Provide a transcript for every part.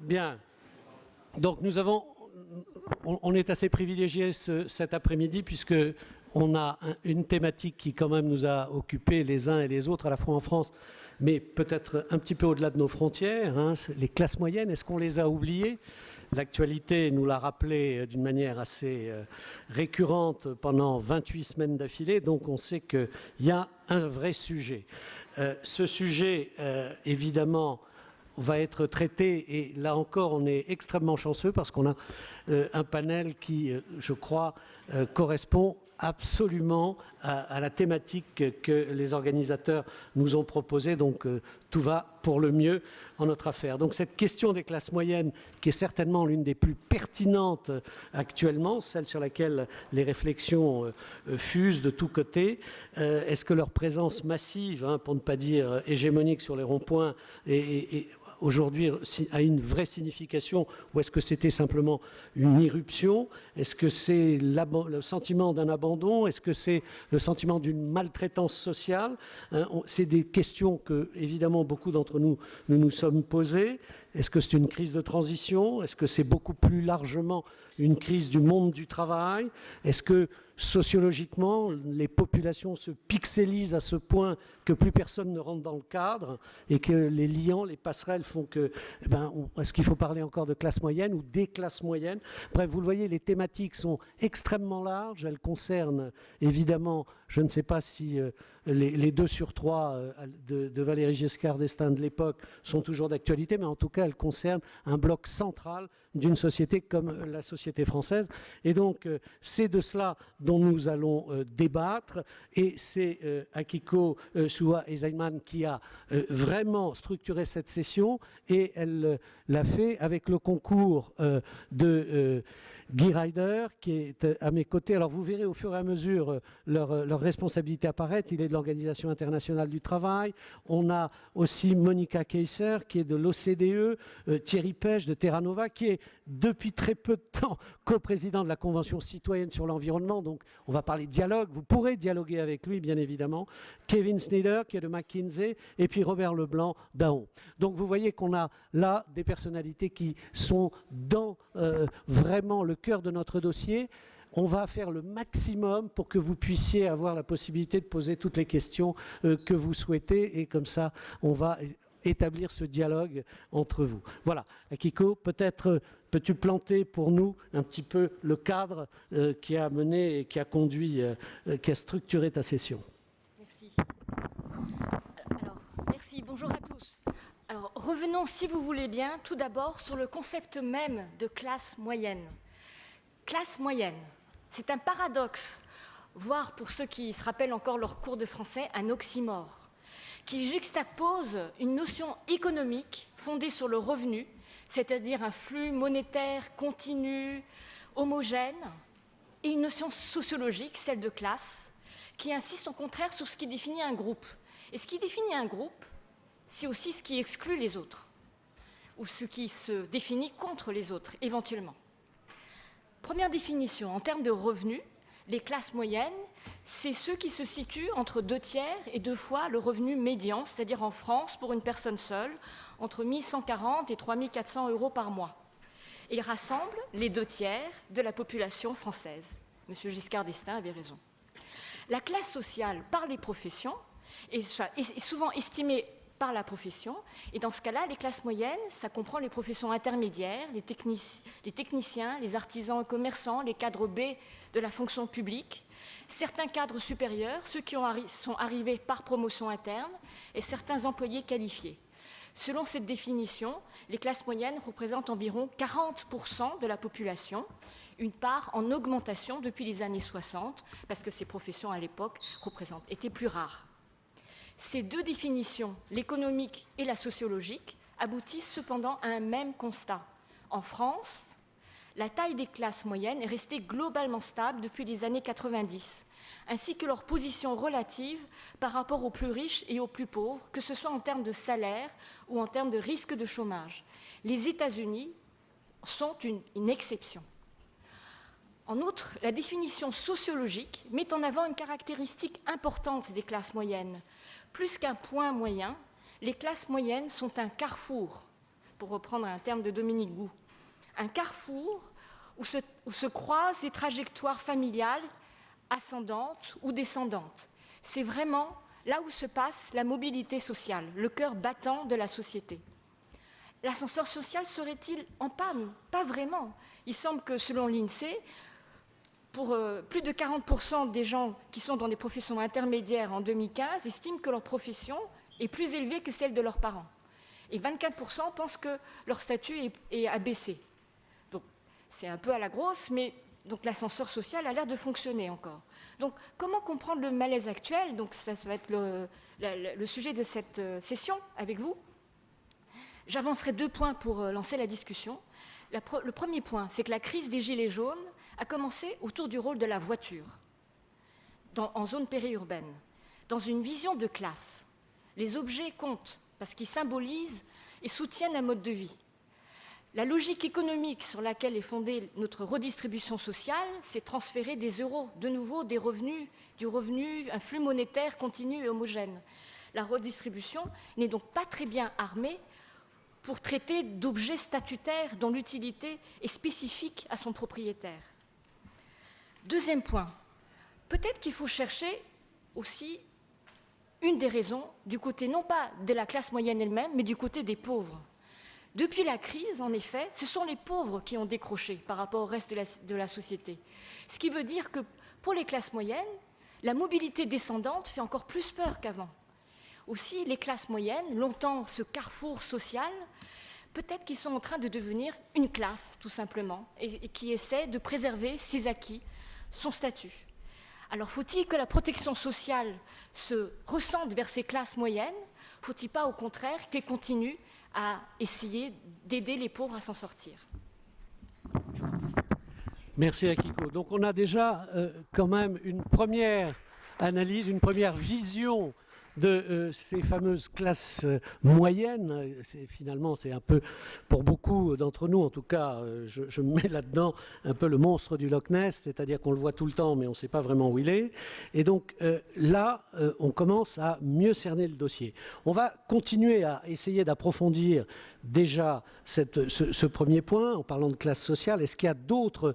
Bien. Donc on est assez privilégié cet après-midi puisque on a une thématique qui quand même nous a occupés les uns et les autres, à la fois en France, mais peut-être un petit peu au-delà de nos frontières, hein, les classes moyennes. Est-ce qu'on les a oubliées? L'actualité nous l'a rappelé d'une manière assez récurrente pendant 28 semaines d'affilée, donc on sait qu'il y a un vrai sujet. Ce sujet, évidemment, va être traité, et là encore on est extrêmement chanceux parce qu'on a un panel qui, je crois, correspond absolument à la thématique que les organisateurs nous ont proposée, donc tout va pour le mieux en notre affaire. Donc cette question des classes moyennes, qui est certainement l'une des plus pertinentes actuellement, celle sur laquelle les réflexions fusent de tous côtés, est-ce que leur présence massive, hein, pour ne pas dire hégémonique sur les ronds-points, et aujourd'hui a une vraie signification, ou est-ce que c'était simplement une irruption? Est-ce que c'est le sentiment d'un abandon? Est-ce que c'est le sentiment d'une maltraitance sociale? C'est des questions que, évidemment, beaucoup d'entre nous nous sommes posées. Est-ce que c'est une crise de transition? Est-ce que c'est beaucoup plus largement une crise du monde du travail? Est-ce que sociologiquement, les populations se pixelisent à ce point que plus personne ne rentre dans le cadre et que les liants, les passerelles font que... est-ce qu'il faut parler encore de classe moyenne ou des classes moyennes? Bref, vous le voyez, les thématiques sont extrêmement larges. Elles concernent, évidemment, je ne sais pas si les 2 sur 3 de Valéry Giscard d'Estaing de l'époque sont toujours d'actualité, mais en tout cas, elles concernent un bloc central d'une société comme la société française. Et donc, c'est de cela dont nous allons débattre, et c'est Akiko Suwa-Ezaiman qui a vraiment structuré cette session, et elle l'a fait avec le concours de Guy Ryder, qui est à mes côtés. Alors vous verrez au fur et à mesure leur responsabilité apparaître. Il est de l'Organisation internationale du travail. On a aussi Monica Keiser, qui est de l'OCDE, Thierry Pech de Terra Nova, qui est depuis très peu de temps coprésident de la Convention citoyenne sur l'environnement. Donc on va parler dialogue. Vous pourrez dialoguer avec lui, bien évidemment. Kevin Snyder, qui est de McKinsey, et puis Robert Leblanc d'Aon. Donc vous voyez qu'on a là des personnalités qui sont dans vraiment le cœur de notre dossier. On va faire le maximum pour que vous puissiez avoir la possibilité de poser toutes les questions que vous souhaitez, et comme ça, on va établir ce dialogue entre vous. Voilà. Akiko, peut-être peux-tu planter pour nous un petit peu le cadre qui a mené et qui a conduit, qui a structuré ta session. Merci. Alors, merci. Bonjour à tous. Alors, revenons, si vous voulez bien, tout d'abord sur le concept même de classe moyenne. Classe moyenne, c'est un paradoxe, voire pour ceux qui se rappellent encore leur cours de français, un oxymore, qui juxtapose une notion économique fondée sur le revenu, c'est-à-dire un flux monétaire continu, homogène, et une notion sociologique, celle de classe, qui insiste au contraire sur ce qui définit un groupe. Et ce qui définit un groupe, c'est aussi ce qui exclut les autres, ou ce qui se définit contre les autres, éventuellement. Première définition, en termes de revenus, les classes moyennes, c'est ceux qui se situent entre 2/3 et 2 fois le revenu médian, c'est-à-dire en France, pour une personne seule, entre 1 140 et 3 400 euros par mois. Et ils rassemblent les 2/3 de la population française. M. Giscard d'Estaing avait raison. La classe sociale par les professions est souvent estimée par la profession, et dans ce cas-là, les classes moyennes, ça comprend les professions intermédiaires, les techniciens, les artisans et commerçants, les cadres B de la fonction publique, certains cadres supérieurs, ceux qui sont arrivés par promotion interne, et certains employés qualifiés. Selon cette définition, les classes moyennes représentent environ 40% de la population, une part en augmentation depuis les années 60, parce que ces professions à l'époque étaient plus rares. Ces 2 définitions, l'économique et la sociologique, aboutissent cependant à un même constat. En France, la taille des classes moyennes est restée globalement stable depuis les années 90, ainsi que leur position relative par rapport aux plus riches et aux plus pauvres, que ce soit en termes de salaire ou en termes de risque de chômage. Les États-Unis sont une exception. En outre, la définition sociologique met en avant une caractéristique importante des classes moyennes. Plus qu'un point moyen, les classes moyennes sont un carrefour pour reprendre un terme de Dominique Gou. Un carrefour où se croisent les trajectoires familiales ascendantes ou descendantes. C'est vraiment là où se passe la mobilité sociale, le cœur battant de la société. L'ascenseur social serait-il en panne? Pas vraiment. Il semble que, selon l'INSEE, pour plus de 40% des gens qui sont dans des professions intermédiaires en 2015 estiment que leur profession est plus élevée que celle de leurs parents. Et 24% pensent que leur statut est abaissé. Donc, c'est un peu à la grosse, mais donc l'ascenseur social a l'air de fonctionner encore. Donc, comment comprendre le malaise actuel? Donc, ça va être le sujet de cette session avec vous. J'avancerai 2 points pour lancer la discussion. Le premier point, c'est que la crise des Gilets jaunes a commencé autour du rôle de la voiture en zone périurbaine. Dans une vision de classe, les objets comptent parce qu'ils symbolisent et soutiennent un mode de vie. La logique économique sur laquelle est fondée notre redistribution sociale, c'est transférer des euros, de nouveau du revenu, un flux monétaire continu et homogène. La redistribution n'est donc pas très bien armée pour traiter d'objets statutaires dont l'utilité est spécifique à son propriétaire. Deuxième point, peut-être qu'il faut chercher aussi une des raisons du côté non pas de la classe moyenne elle-même, mais du côté des pauvres. Depuis la crise, en effet, ce sont les pauvres qui ont décroché par rapport au reste de la société. Ce qui veut dire que pour les classes moyennes, la mobilité descendante fait encore plus peur qu'avant. Aussi, les classes moyennes, longtemps ce carrefour social, peut-être qu'ils sont en train de devenir une classe, tout simplement, et qui essaie de préserver ses acquis, son statut. Alors, faut-il que la protection sociale se ressente vers ces classes moyennes? Faut-il pas, au contraire, qu'elle continue à essayer d'aider les pauvres à s'en sortir? Merci Akiko. Donc on a déjà quand même une première analyse, une première vision de ces fameuses classes moyennes. Finalement, c'est un peu, pour beaucoup d'entre nous, en tout cas, je me mets là-dedans un peu le monstre du Loch Ness, c'est-à-dire qu'on le voit tout le temps, mais on ne sait pas vraiment où il est. Et donc là, on commence à mieux cerner le dossier. On va continuer à essayer d'approfondir déjà ce premier point, en parlant de classe sociale. Est-ce qu'il y a d'autres,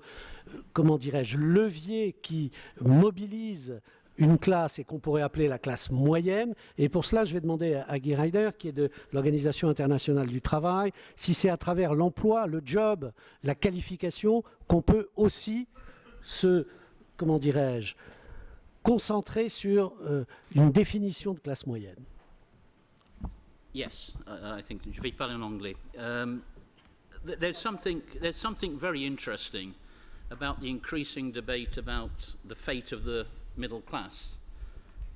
comment dirais-je, leviers qui mobilisent une classe et qu'on pourrait appeler la classe moyenne? Et pour cela, je vais demander à Guy Ryder, qui est de l'Organisation internationale du travail, si c'est à travers l'emploi, le job, la qualification, qu'on peut aussi se, comment dirais-je, concentrer sur une définition de classe moyenne. Yes, I think je vais parler en anglais. There's something very interesting about the increasing debate about the fate of the middle class,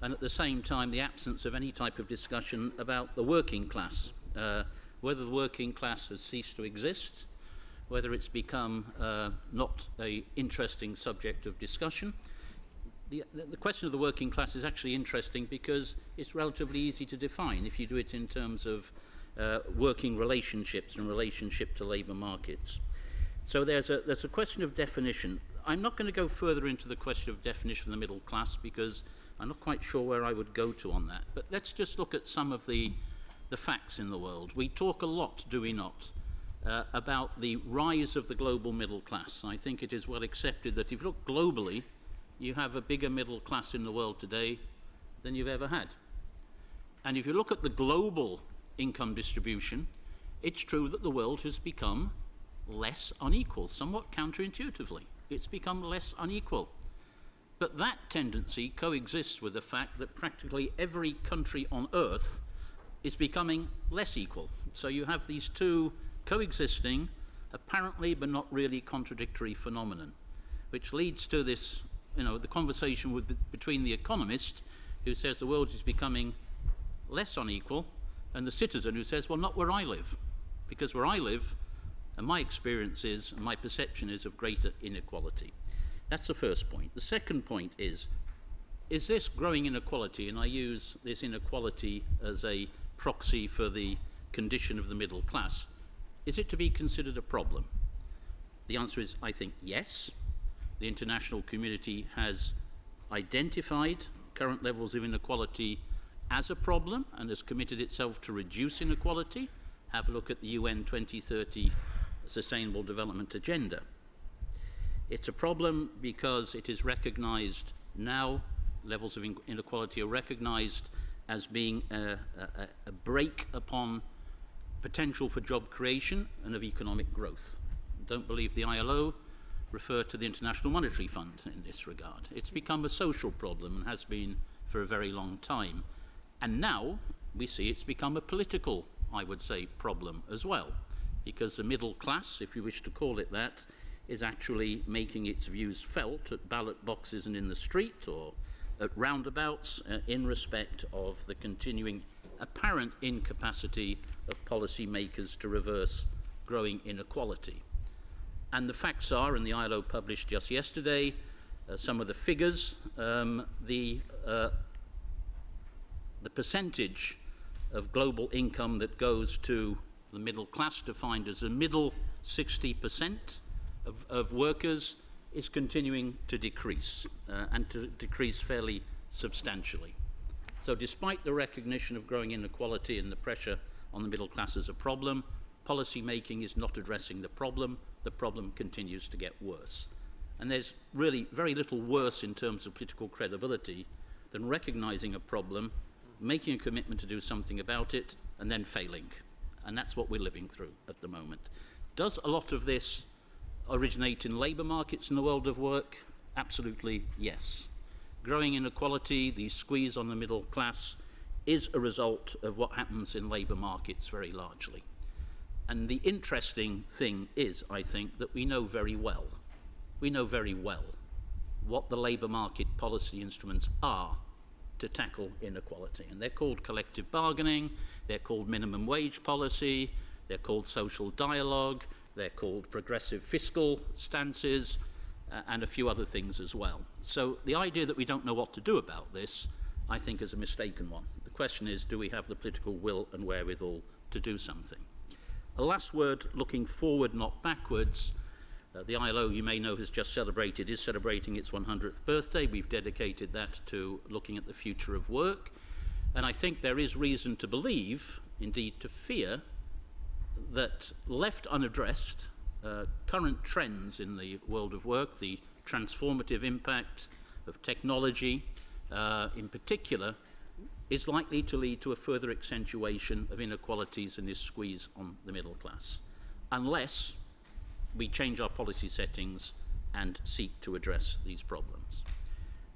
and at the same time the absence of any type of discussion about the working class, whether the working class has ceased to exist, whether it's become not an interesting subject of discussion. The question of the working class is actually interesting because it's relatively easy to define if you do it in terms of working relationships and relationship to labour markets. So there's a question of definition. I'm not going to go further into the question of definition of the middle class because I'm not quite sure where I would go to on that. But let's just look at some of the facts in the world. We talk a lot, do we not, about the rise of the global middle class. I think it is well accepted that if you look globally, you have a bigger middle class in the world today than you've ever had. And if you look at the global income distribution, it's true that the world has become less unequal, somewhat counterintuitively. It's become less unequal. But that tendency coexists with the fact that practically every country on earth is becoming less equal. So you have these two coexisting, apparently but not really contradictory phenomenon, which leads to this, the conversation between the economist who says the world is becoming less unequal and the citizen who says, well, not where I live, because where I live, and my experience is, and my perception is of greater inequality. That's the first point. The second point is this growing inequality, and I use this inequality as a proxy for the condition of the middle class, is it to be considered a problem? The answer is, I think, yes. The international community has identified current levels of inequality as a problem and has committed itself to reduce inequality. have a look at the UN 2030 Sustainable Development Agenda. It's a problem because it is recognized now, levels of inequality are recognized as being a brake upon potential for job creation and of economic growth. Don't believe the ILO refer to the International Monetary Fund in this regard. It's become a social problem and has been for a very long time. And now we see it's become a political, I would say, problem as well, because the middle class, if you wish to call it that, is actually making its views felt at ballot boxes and in the street or at roundabouts in respect of the continuing apparent incapacity of policymakers to reverse growing inequality. And the facts are, and the ILO published just yesterday, some of the figures, the percentage of global income that goes to the middle class, defined as the middle 60% of workers, is continuing to decrease, and to decrease fairly substantially. So despite the recognition of growing inequality and the pressure on the middle class as a problem, policy making is not addressing the problem continues to get worse. And there's really very little worse in terms of political credibility than recognizing a problem, making a commitment to do something about it, and then failing. And that's what we're living through at the moment. Does a lot of this originate in labour markets in the world of work? Absolutely yes. Growing inequality, the squeeze on the middle class, is a result of what happens in labour markets very largely. And the interesting thing is, I think, that we know very well what the labour market policy instruments are to tackle inequality. And they're called collective bargaining, they're called minimum wage policy, they're called social dialogue, they're called progressive fiscal stances, and a few other things as well. So the idea that we don't know what to do about this, I think, is a mistaken one. The question is, do we have the political will and wherewithal to do something? A last word, looking forward, not backwards. The ILO, you may know, is celebrating its 100th birthday. We've dedicated that to looking at the future of work. And I think there is reason to believe, indeed to fear, that left unaddressed, current trends in the world of work, the transformative impact of technology in particular, is likely to lead to a further accentuation of inequalities and this squeeze on the middle class, unless we change our policy settings and seek to address these problems.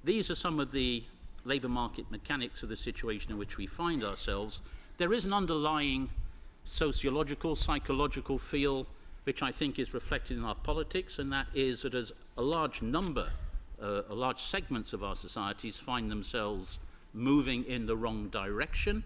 These are some of the labour market mechanics of the situation in which we find ourselves. There is an underlying sociological, psychological feel which I think is reflected in our politics, and that is that as a large segments of our societies find themselves moving in the wrong direction,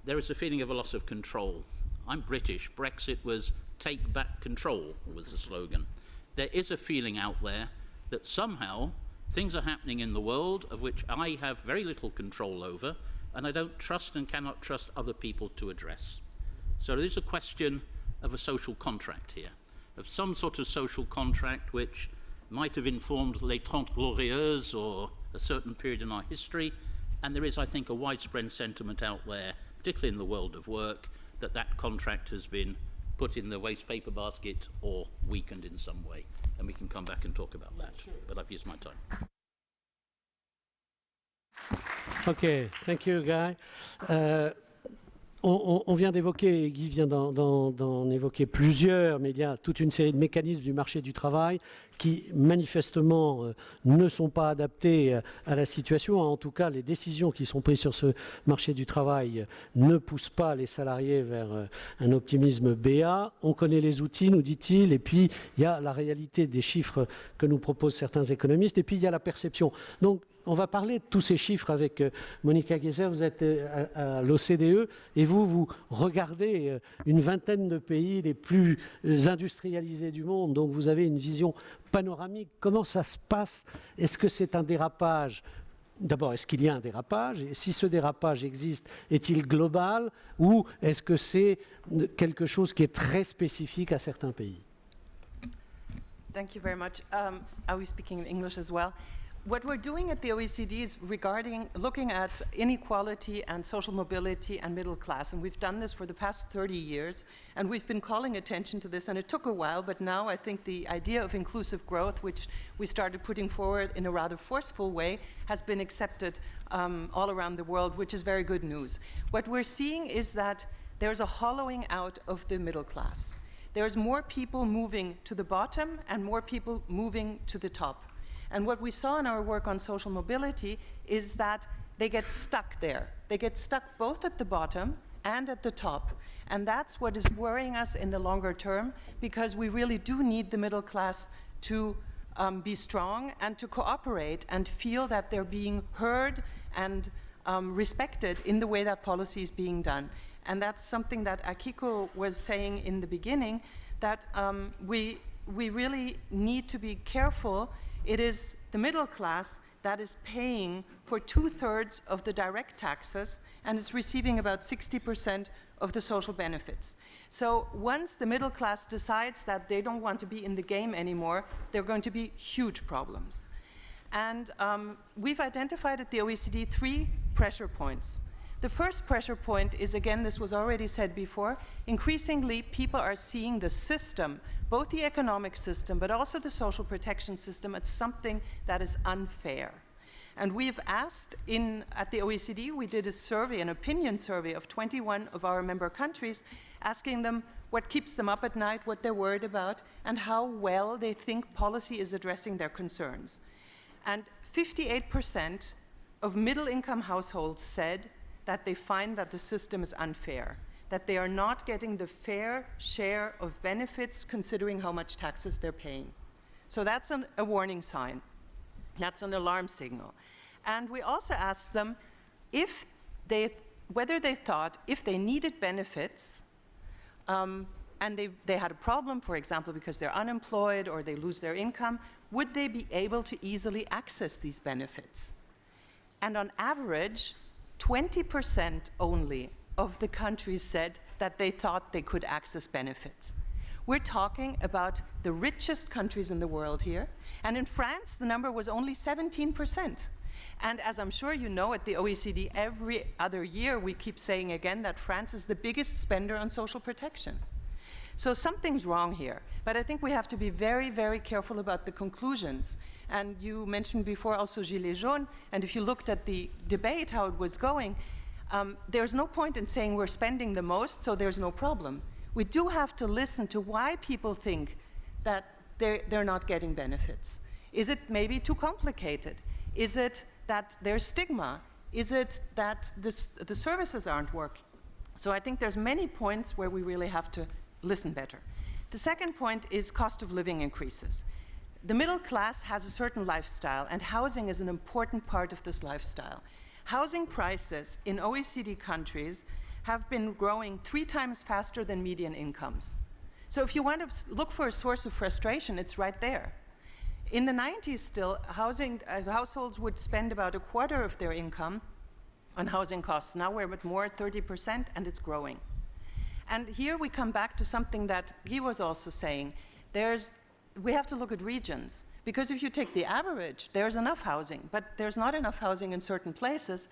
there is a feeling of a loss of control. I'm British. Brexit was "take back control" was the slogan. There is a feeling out there that somehow things are happening in the world of which I have very little control over, and I don't trust and cannot trust other people to address. So there is a question of a social contract here, of some sort of social contract which might have informed les Trente Glorieuses or a certain period in our history, and there is, I think, a widespread sentiment out there, particularly in the world of work, that that contract has been put in the waste paper basket or weakened in some way. And we can come back and talk about that. Sure. But I've used my time. Okay, thank you, Guy. On vient d'évoquer, Guy vient d'en évoquer plusieurs, mais il y a toute une série de mécanismes du marché du travail qui manifestement ne sont pas adaptés à la situation. En tout cas, les décisions qui sont prises sur ce marché du travail ne poussent pas les salariés vers un optimisme béat. On connaît les outils, nous dit-il, et puis il y a la réalité des chiffres que nous proposent certains économistes, et puis il y a la perception. Donc, on va parler de tous ces chiffres avec Monica Geyser. Vous êtes à l'OCDE et vous regardez une vingtaine de pays les plus industrialisés du monde. Donc vous avez une vision panoramique. Comment ça se passe? Est-ce que c'est un dérapage? D'abord, est-ce qu'il y a un dérapage? Et si ce dérapage existe, est-il global? Ou est-ce que c'est quelque chose qui est très spécifique à certains pays? Thank you very much. I was speaking in English as well. what we're doing at the OECD is looking at inequality and social mobility and middle class, and we've done this for the past 30 years, and we've been calling attention to this, and it took a while, but now I think the idea of inclusive growth, which we started putting forward in a rather forceful way, has been accepted all around the world, which is very good news. What we're seeing is that there's a hollowing out of the middle class. There's more people moving to the bottom and more people moving to the top. And what we saw in our work on social mobility is that they get stuck there. They get stuck both at the bottom and at the top. And that's what is worrying us in the longer term, because we really do need the middle class to be strong and to cooperate and feel that they're being heard and respected in the way that policy is being done. And that's something that Akiko was saying in the beginning, that we really need to be careful. It is the middle class that is paying for 2/3 of the direct taxes and is receiving about 60% of the social benefits. So once the middle class decides that they don't want to be in the game anymore, there are going to be huge problems. And we've identified at the OECD 3 pressure points. The first pressure point is, again, this was already said before, increasingly people are seeing the system, both the economic system but also the social protection system, as something that is unfair. And we've asked at the OECD, we did a survey, an opinion survey of 21 of our member countries, asking them what keeps them up at night, what they're worried about, and how well they think policy is addressing their concerns. And 58% of middle-income households said that they find that the system is unfair, that they are not getting the fair share of benefits considering how much taxes they're paying. So that's a warning sign. That's an alarm signal. And we also asked them whether they thought if they needed benefits and they had a problem, for example, because they're unemployed or they lose their income, would they be able to easily access these benefits? And on average, 20% only of the countries said that they thought they could access benefits. We're talking about the richest countries in the world here. And in France, the number was only 17%. And as I'm sure you know, at the OECD, every other year we keep saying again that France is the biggest spender on social protection. So something's wrong here. But I think we have to be very, very careful about the conclusions. And you mentioned before also Gilets jaunes, and if you looked at the debate, how it was going, there's no point in saying we're spending the most, so there's no problem. We do have to listen to why people think that they're not getting benefits. Is it maybe too complicated? Is it that there's stigma? Is it that the services aren't working? So I think there's many points where we really have to listen better. The second point is cost of living increases. The middle class has a certain lifestyle, and housing is an important part of this lifestyle. Housing prices in OECD countries have been growing 3 times faster than median incomes. So if you want to look for a source of frustration, it's right there. In the 90s still, households would spend about 1/4 of their income on housing costs. Now we're at more 30%, and it's growing. And here we come back to something that Guy was also saying. We have to look at regions, because if you take the average, there's enough housing, but there's not enough housing in certain places,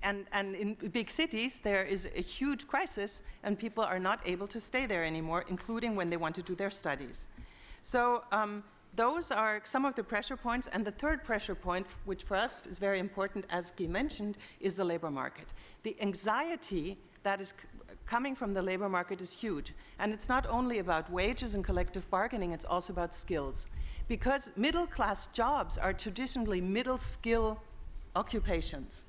and in big cities, there is a huge crisis, and people are not able to stay there anymore, including when they want to do their studies. So those are some of the pressure points, and the third pressure point, which for us is very important, as Guy mentioned, is the labor market. The anxiety that is coming from the labor market is huge. And it's not only about wages and collective bargaining, it's also about skills. Because middle-class jobs are traditionally middle-skill occupations.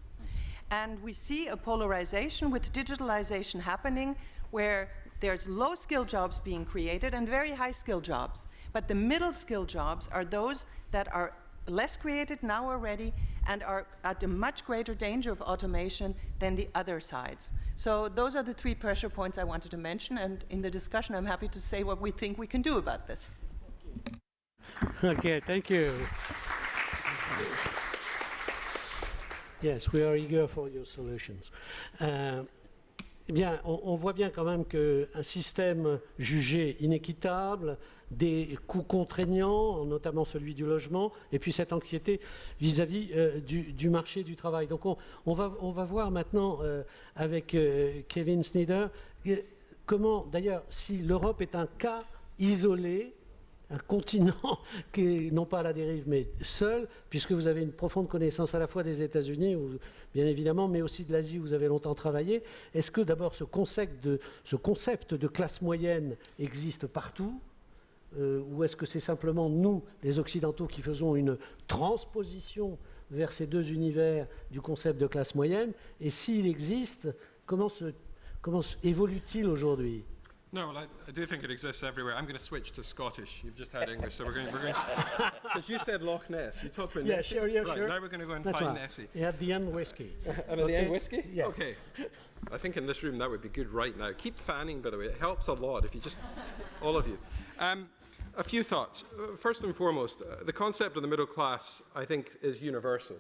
And we see a polarization with digitalization happening where there's low-skill jobs being created and very high-skill jobs. But the middle-skill jobs are those that are less created now already and are at a much greater danger of automation than the other sides. So those are the 3 pressure points I wanted to mention, and in the discussion I'm happy to say what we think we can do about this. Okay, thank you. Yes, we are eager for your solutions. Eh bien, on voit bien quand même qu'un système jugé inéquitable, des coûts contraignants, notamment celui du logement, et puis cette anxiété vis-à-vis du marché du travail. Donc on va voir maintenant avec Kevin Snyder comment, d'ailleurs, si l'Europe est un cas isolé, un continent qui est non pas à la dérive, mais seul, puisque vous avez une profonde connaissance à la fois des États-Unis, bien évidemment, mais aussi de l'Asie où vous avez longtemps travaillé. Est-ce que d'abord ce concept de classe moyenne existe partout ou est-ce que c'est simplement nous, les Occidentaux, qui faisons une transposition vers ces deux univers du concept de classe moyenne? Et s'il existe, comment évolue-t-il aujourd'hui? No, well, I do think it exists everywhere. I'm going to switch to Scottish. You've just had English, so we're going because you said Loch Ness. You talked about Yeah, Nessie. sure, yeah, right, sure. Now we're going to go and That's find right. Nessie. Et at the end, whiskey. And at the end, whiskey? Yeah. Okay. I think in this room that would be good right now. Keep fanning, by the way. It helps a lot if you just, all of you. A few thoughts. First and foremost, the concept of the middle class, I think, is universal.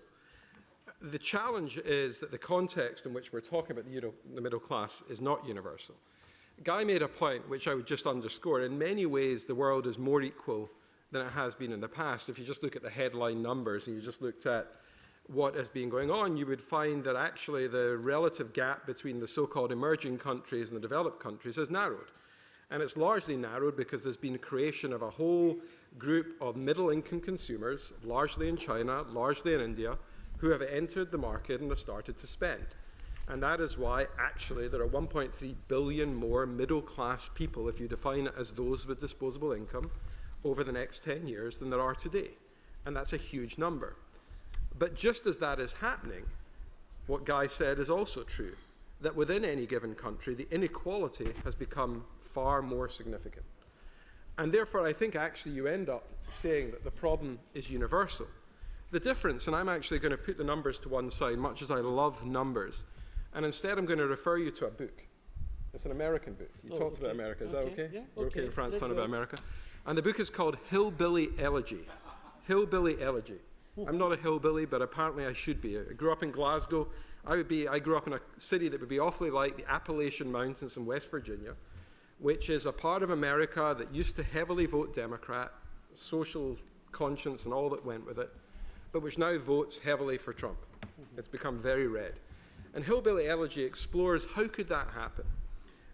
The challenge is that the context in which we're talking about the middle class is not universal. Guy made a point which I would just underscore. In many ways, the world is more equal than it has been in the past. If you just look at the headline numbers and you just looked at what has been going on, you would find that actually the relative gap between the so-called emerging countries and the developed countries has narrowed. And it's largely narrowed because there's been creation of a whole group of middle-income consumers, largely in China, largely in India, who have entered the market and have started to spend. And that is why, actually, there are 1.3 billion more middle-class people, if you define it as those with disposable income, over the next 10 years than there are today. And that's a huge number. But just as that is happening, what Guy said is also true, that within any given country, the inequality has become far more significant. And therefore, I think actually you end up saying that the problem is universal. The difference, and I'm actually going to put the numbers to one side, much as I love numbers, and instead I'm going to refer you to a book. It's an American book. You talked about America. Is that okay? Yeah, We're okay in France Let's talking go. about America. And the book is called Hillbilly Elegy. Hillbilly Elegy. I'm not a hillbilly, but apparently I should be. I grew up in Glasgow. I grew up in a city that would be awfully like the Appalachian Mountains in West Virginia, which is a part of America that used to heavily vote Democrat, social conscience and all that went with it, but which now votes heavily for Trump. It's become very red. And Hillbilly Elegy explores how could that happen.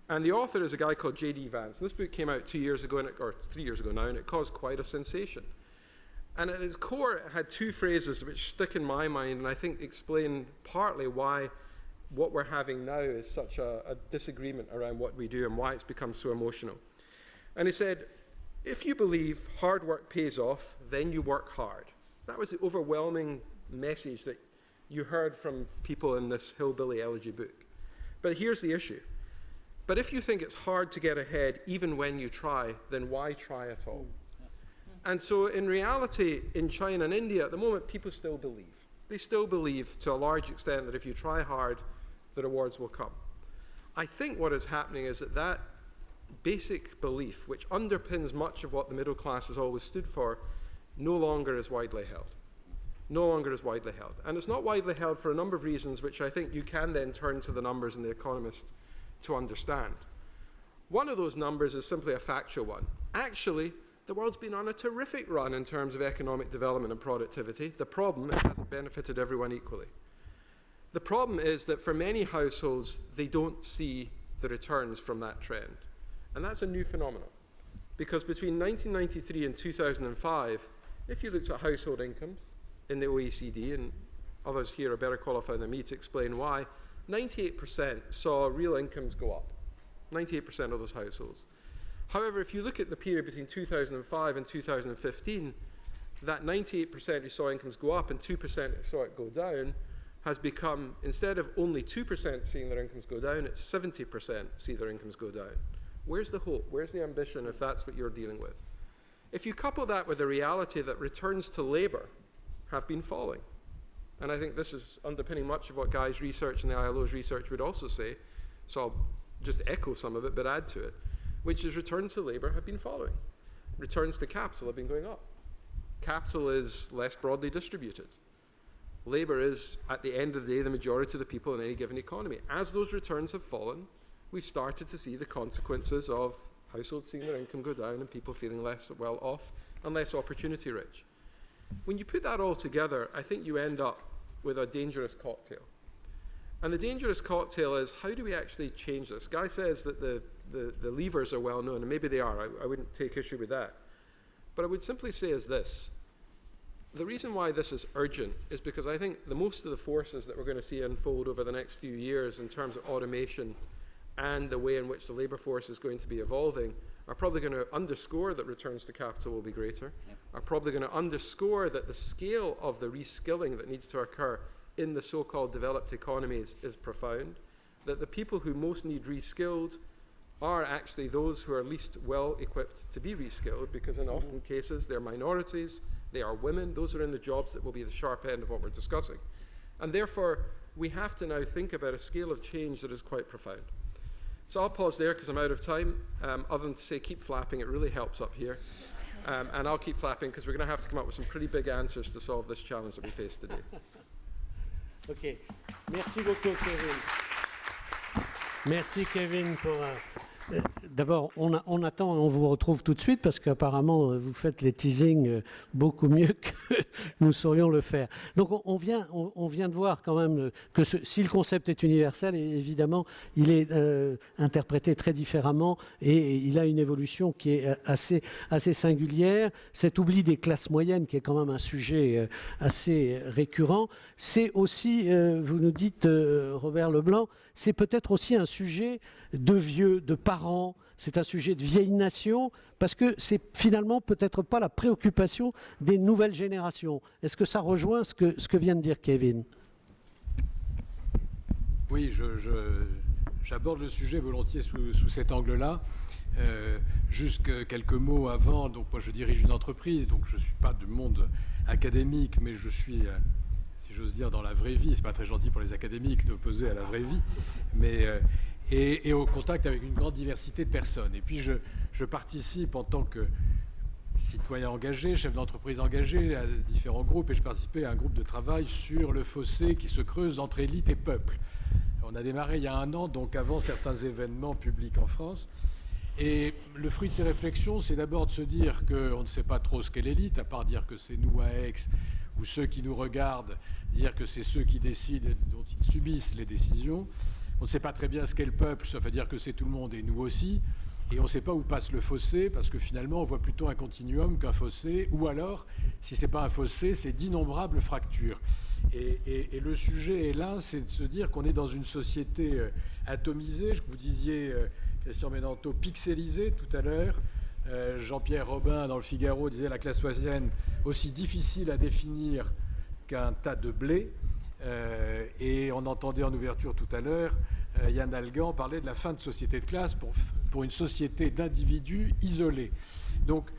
And the author is a guy called J.D. Vance. And this book came out 2 years ago, or 3 years ago now, and it caused quite a sensation. And at its core, it had two phrases which stick in my mind and I think explain partly why what we're having now is such a disagreement around what we do and why it's become so emotional. And he said, if you believe hard work pays off, then you work hard. That was the overwhelming message that you heard from people in this Hillbilly Elegy book. But here's the issue. But if you think it's hard to get ahead even when you try, then why try at all? And so in reality, in China and India at the moment, people still believe. They still believe to a large extent that if you try hard, the rewards will come. I think what is happening is that basic belief, which underpins much of what the middle class has always stood for, no longer is widely held. No longer is widely held. And it's not widely held for a number of reasons, which I think you can then turn to the numbers in The Economist to understand. One of those numbers is simply a factual one. Actually, the world's been on a terrific run in terms of economic development and productivity. The problem, it hasn't benefited everyone equally. The problem is that for many households, they don't see the returns from that trend. And that's a new phenomenon. Because between 1993 and 2005, if you looked at household incomes in the OECD, and others here are better qualified than me to explain why, 98% saw real incomes go up. 98% of those households. However, if you look at the period between 2005 and 2015, that 98% who saw incomes go up and 2% who saw it go down has become, instead of only 2% seeing their incomes go down, it's 70% see their incomes go down. Where's the hope? Where's the ambition if that's what you're dealing with? If you couple that with the reality that returns to labour have been falling, and I think this is underpinning much of what Guy's research and the ILO's research would also say, so I'll just echo some of it but add to it, which is returns to labour have been falling. Returns to capital have been going up. Capital is less broadly distributed. Labour is, at the end of the day, the majority of the people in any given economy. As those returns have fallen, we've started to see the consequences of households seeing their income go down and people feeling less well off and less opportunity rich. When you put that all together, I think you end up with a dangerous cocktail. And the dangerous cocktail is, how do we actually change this? Guy says that the levers are well known, and maybe they are. I wouldn't take issue with that. But I would simply say is this. The reason why this is urgent is because I think most of the forces that we're going to see unfold over the next few years in terms of automation and the way in which the labour force is going to be evolving are probably going to underscore that returns to capital will be greater, are probably going to underscore that the scale of the reskilling that needs to occur in the so-called developed economies is profound, that the people who most need reskilled are actually those who are least well equipped to be reskilled, because in often cases they're minorities, they are women, those are in the jobs that will be the sharp end of what we're discussing. And therefore, we have to now think about a scale of change that is quite profound. So I'll pause there because I'm out of time, other than to say keep flapping, it really helps up here. And I'll keep flapping because we're going to have to come up with some pretty big answers to solve this challenge that we face today. OK. Merci beaucoup, Kevin. Merci, Kevin, pour... D'abord, on attend et on vous retrouve tout de suite parce qu'apparemment, vous faites les teasings beaucoup mieux que nous saurions le faire. Donc, on vient de voir quand même que si le concept est universel, évidemment, il est interprété très différemment et il a une évolution qui est assez singulière. Cet oubli des classes moyennes, qui est quand même un sujet assez récurrent, c'est aussi, vous nous dites, Robert Leblanc, c'est peut-être aussi un sujet de vieux, de parents, c'est un sujet de vieille nation, parce que c'est finalement peut-être pas la préoccupation des nouvelles générations. Est-ce que ça rejoint ce que vient de dire Kevin? Oui, j'aborde le sujet volontiers sous cet angle-là. Juste quelques mots avant, donc moi je dirige une entreprise, donc je ne suis pas du monde académique, mais je suis... si j'ose dire, dans la vraie vie. C'est pas très gentil pour les académiques d'opposer à la vraie vie, mais et au contact avec une grande diversité de personnes. Et puis je participe en tant que citoyen engagé, chef d'entreprise engagé à différents groupes, et je participais à un groupe de travail sur le fossé qui se creuse entre élite et peuple. On a démarré il y a 1 an, donc avant certains événements publics en France. Et le fruit de ces réflexions, c'est d'abord de se dire qu'on ne sait pas trop ce qu'est l'élite, à part dire que c'est nous à Aix, ou ceux qui nous regardent, dire que c'est ceux qui décident et dont ils subissent les décisions. On ne sait pas très bien ce qu'est le peuple, ça veut dire que c'est tout le monde et nous aussi. Et on ne sait pas où passe le fossé, parce que finalement, on voit plutôt un continuum qu'un fossé, ou alors, si ce n'est pas un fossé, c'est d'innombrables fractures. Et le sujet est là, c'est de se dire qu'on est dans une société atomisée, vous disiez, Christian Menanto, pixelisée tout à l'heure. Jean-Pierre Robin, dans le Figaro, disait la classe moyenne aussi difficile à définir qu'un tas de blé. Et on entendait en ouverture tout à l'heure Yann Algan parler de la fin de société de classe pour une société d'individus isolés. Donc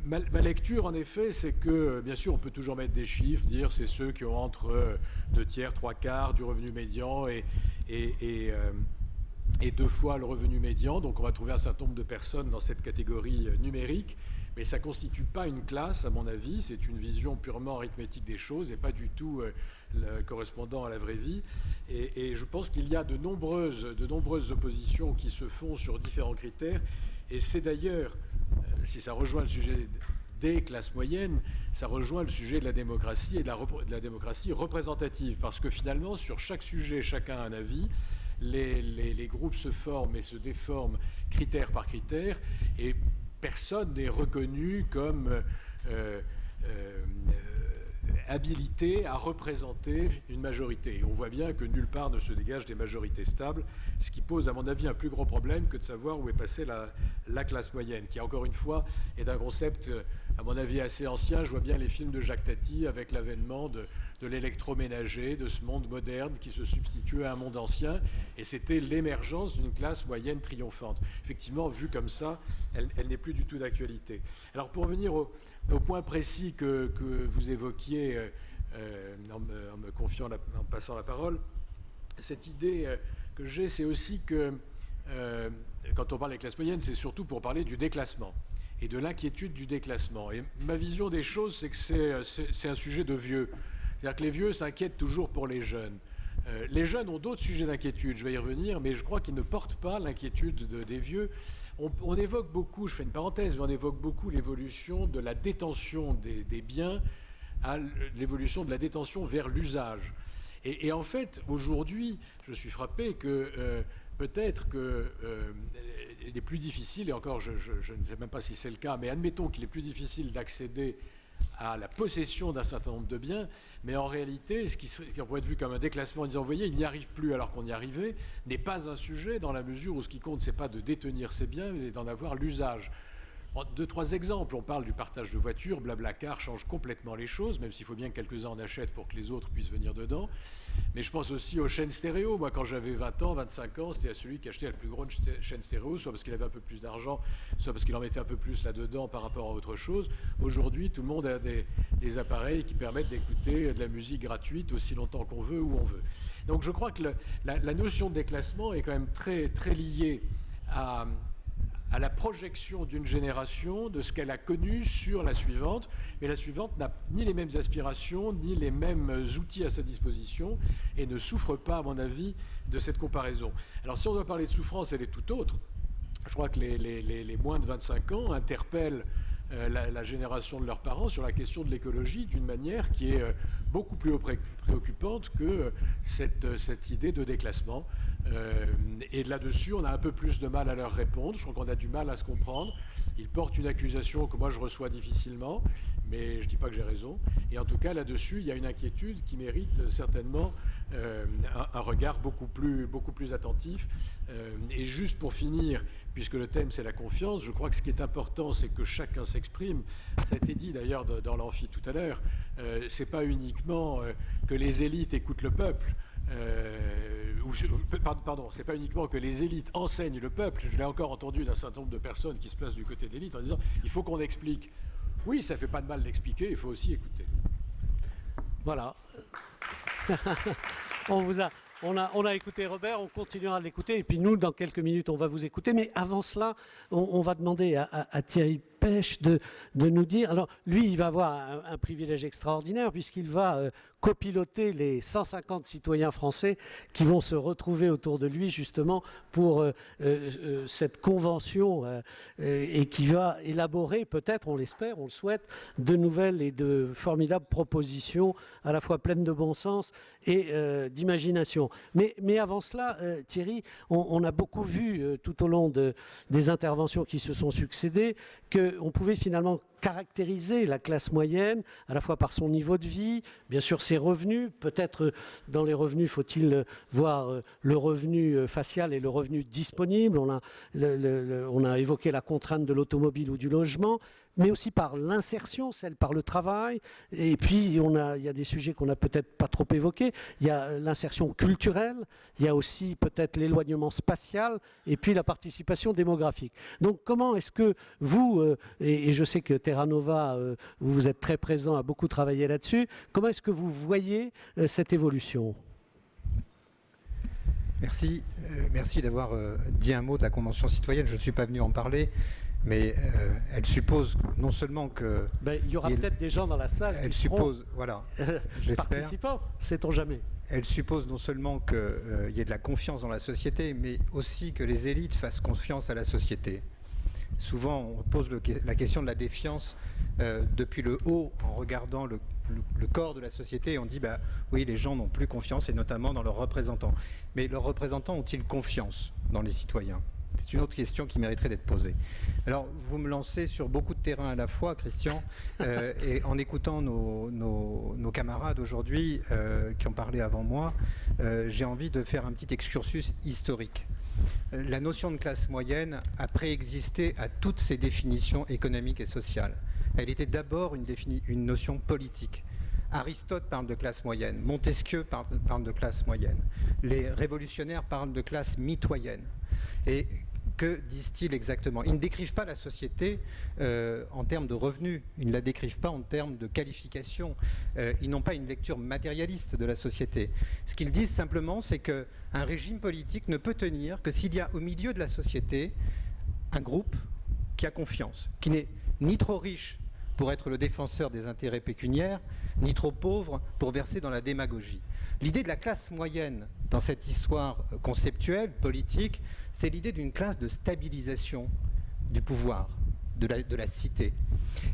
ma lecture, en effet, c'est que, bien sûr, on peut toujours mettre des chiffres, dire c'est ceux qui ont entre 2/3, 3/4 du revenu médian et 2 fois le revenu médian. Donc on va trouver un certain nombre de personnes dans cette catégorie numérique. Mais ça ne constitue pas une classe, à mon avis. C'est une vision purement arithmétique des choses et pas du tout correspondant à la vraie vie. Et je pense qu'il y a de nombreuses oppositions qui se font sur différents critères. Et c'est d'ailleurs, si ça rejoint le sujet des classes moyennes, ça rejoint le sujet de la démocratie et de la démocratie représentative. Parce que finalement, sur chaque sujet, chacun a un avis. Les groupes se forment et se déforment critère par critère. Et personne n'est reconnu comme habilité à représenter une majorité. Et on voit bien que nulle part ne se dégagent des majorités stables, ce qui pose, à mon avis, un plus gros problème que de savoir où est passée la classe moyenne, qui, encore une fois, est un concept, à mon avis, assez ancien. Je vois bien les films de Jacques Tati avec l'avènement de l'électroménager, de ce monde moderne qui se substitue à un monde ancien, et c'était l'émergence d'une classe moyenne triomphante. Effectivement, vue comme ça, elle n'est plus du tout d'actualité. Alors, pour revenir au point précis que vous évoquiez en me confiant, en passant la parole, cette idée que j'ai, c'est aussi que quand on parle des classes moyennes, c'est surtout pour parler du déclassement et de l'inquiétude du déclassement. Et ma vision des choses, c'est que c'est un sujet de vieux. C'est-à-dire que les vieux s'inquiètent toujours pour les jeunes. Les jeunes ont d'autres sujets d'inquiétude, je vais y revenir, mais je crois qu'ils ne portent pas l'inquiétude des vieux. On évoque beaucoup, je fais une parenthèse, mais on évoque beaucoup l'évolution de la détention des biens à l'évolution de la détention vers l'usage. Et en fait, aujourd'hui, je suis frappé que peut-être qu'il est plus difficile, et encore je ne sais même pas si c'est le cas, mais admettons qu'il est plus difficile d'accéder à la possession d'un certain nombre de biens, mais en réalité, ce qui pourrait être vu comme un déclassement en disant, vous voyez, il n'y arrive plus alors qu'on y arrivait, n'est pas un sujet dans la mesure où ce qui compte, c'est pas de détenir ces biens, mais d'en avoir l'usage. Deux, trois exemples. On parle du partage de voitures. Blablacar change complètement les choses, même s'il faut bien que quelques-uns en achètent pour que les autres puissent venir dedans. Mais je pense aussi aux chaînes stéréo. Moi, quand j'avais 20 ans, 25 ans, c'était à celui qui achetait la plus grande chaîne stéréo, soit parce qu'il avait un peu plus d'argent, soit parce qu'il en mettait un peu plus là-dedans par rapport à autre chose. Aujourd'hui, tout le monde a des appareils qui permettent d'écouter de la musique gratuite aussi longtemps qu'on veut, où on veut. Donc je crois que la notion de déclassement est quand même très, très liée à la projection d'une génération de ce qu'elle a connu sur la suivante. Mais la suivante n'a ni les mêmes aspirations, ni les mêmes outils à sa disposition, et ne souffre pas, à mon avis, de cette comparaison. Alors si on doit parler de souffrance, elle est tout autre. Je crois que les moins de 25 ans interpellent la génération de leurs parents sur la question de l'écologie d'une manière qui est beaucoup plus préoccupante que cette idée de déclassement. Et là-dessus, on a un peu plus de mal à leur répondre. Je crois qu'on a du mal à se comprendre. Ils portent une accusation que moi je reçois difficilement, mais je ne dis pas que j'ai raison. Et en tout cas, là-dessus, il y a une inquiétude qui mérite certainement un regard beaucoup plus attentif. Et juste pour finir, puisque le thème c'est la confiance, je crois que ce qui est important, c'est que chacun s'exprime. Ça a été dit d'ailleurs dans l'amphi tout à l'heure. C'est pas uniquement que les élites écoutent le peuple. Pardon, c'est pas uniquement que les élites enseignent le peuple. Je l'ai encore entendu d'un certain nombre de personnes qui se placent du côté d'élite en disant il faut qu'on explique. Oui, ça fait pas de mal d'expliquer, il faut aussi écouter. Voilà. On a écouté Robert, on continuera de l'écouter, et puis nous, dans quelques minutes, on va vous écouter. Mais avant cela, on va demander à Thierry Pech de nous dire... Alors, lui, il va avoir un privilège extraordinaire, puisqu'il va copiloter les 150 citoyens français qui vont se retrouver autour de lui, justement, pour cette convention, et qui va élaborer, peut-être, on l'espère, on le souhaite, de nouvelles et de formidables propositions, à la fois pleines de bon sens et d'imagination. Mais avant cela, Thierry, on a beaucoup vu tout au long des interventions qui se sont succédées qu'on pouvait finalement caractériser la classe moyenne, à la fois par son niveau de vie, bien sûr ses revenus. Peut-être dans les revenus, faut-il voir le revenu facial et le revenu disponible. On a évoqué la contrainte de l'automobile ou du logement, mais aussi par l'insertion, celle par le travail. Et puis, il y a des sujets qu'on n'a peut-être pas trop évoqués. Il y a l'insertion culturelle, il y a aussi peut-être l'éloignement spatial, et puis la participation démographique. Donc, comment est-ce que vous, et je sais que Terra Nova, vous êtes très présent, a beaucoup travaillé là-dessus, comment est-ce que vous voyez cette évolution ? Merci. Merci d'avoir dit un mot de la Convention citoyenne. Je ne suis pas venu en parler. Mais elle suppose non seulement que... il y aura peut-être des gens dans la salle qui seront voilà, participants, sait-on jamais. Elle suppose non seulement qu'il y ait de la confiance dans la société, mais aussi que les élites fassent confiance à la société. Souvent, on pose la question de la défiance depuis le haut, en regardant le corps de la société, et on dit, oui, les gens n'ont plus confiance, et notamment dans leurs représentants. Mais leurs représentants ont-ils confiance dans les citoyens ? C'est une autre question qui mériterait d'être posée. Alors, vous me lancez sur beaucoup de terrains à la fois, Christian, et en écoutant nos camarades aujourd'hui qui ont parlé avant moi, j'ai envie de faire un petit excursus historique. La notion de classe moyenne a préexisté à toutes ces définitions économiques et sociales. Elle était d'abord une notion politique. Aristote parle de classe moyenne, Montesquieu parle de classe moyenne, les révolutionnaires parlent de classe mitoyenne. Et que disent-ils exactement? Ils ne décrivent pas la société en termes de revenus, ils ne la décrivent pas en termes de qualification, ils n'ont pas une lecture matérialiste de la société. Ce qu'ils disent simplement, c'est qu'un régime politique ne peut tenir que s'il y a au milieu de la société un groupe qui a confiance, qui n'est ni trop riche pour être le défenseur des intérêts pécuniaires, ni trop pauvre pour verser dans la démagogie. L'idée de la classe moyenne dans cette histoire conceptuelle, politique, c'est l'idée d'une classe de stabilisation du pouvoir, de la cité.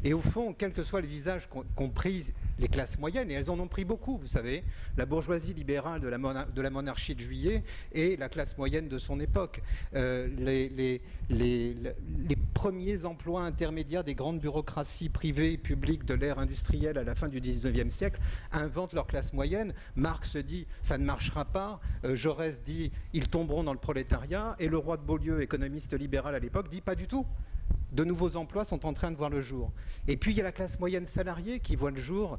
Et au fond, quel que soit le visage qu'ont pris les classes moyennes, et elles en ont pris beaucoup, vous savez, la bourgeoisie libérale de la monarchie de Juillet et la classe moyenne de son époque. Les premiers emplois intermédiaires des grandes bureaucraties privées et publiques de l'ère industrielle à la fin du 19e siècle inventent leur classe moyenne. Marx dit « ça ne marchera pas », Jaurès dit « ils tomberont dans le prolétariat », et le roi de Beaulieu, économiste libéral à l'époque, dit « pas du tout ». De nouveaux emplois sont en train de voir le jour. Et puis il y a la classe moyenne salariée qui voit le jour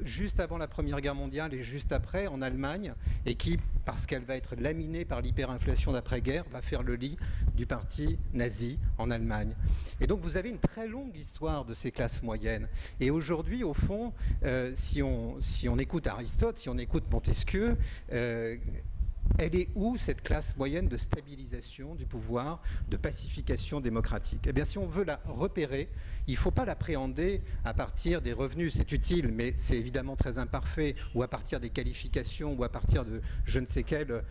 juste avant la Première Guerre mondiale et juste après en Allemagne, et qui, parce qu'elle va être laminée par l'hyperinflation d'après-guerre, va faire le lit du parti nazi en Allemagne. Et donc vous avez une très longue histoire de ces classes moyennes. Et aujourd'hui, au fond, si on écoute Aristote, si on écoute Montesquieu, elle est où cette classe moyenne de stabilisation du pouvoir, de pacification démocratique? Eh bien, si on veut la repérer, il ne faut pas l'appréhender à partir des revenus, c'est utile, mais c'est évidemment très imparfait, ou à partir des qualifications, ou à partir de je ne sais quel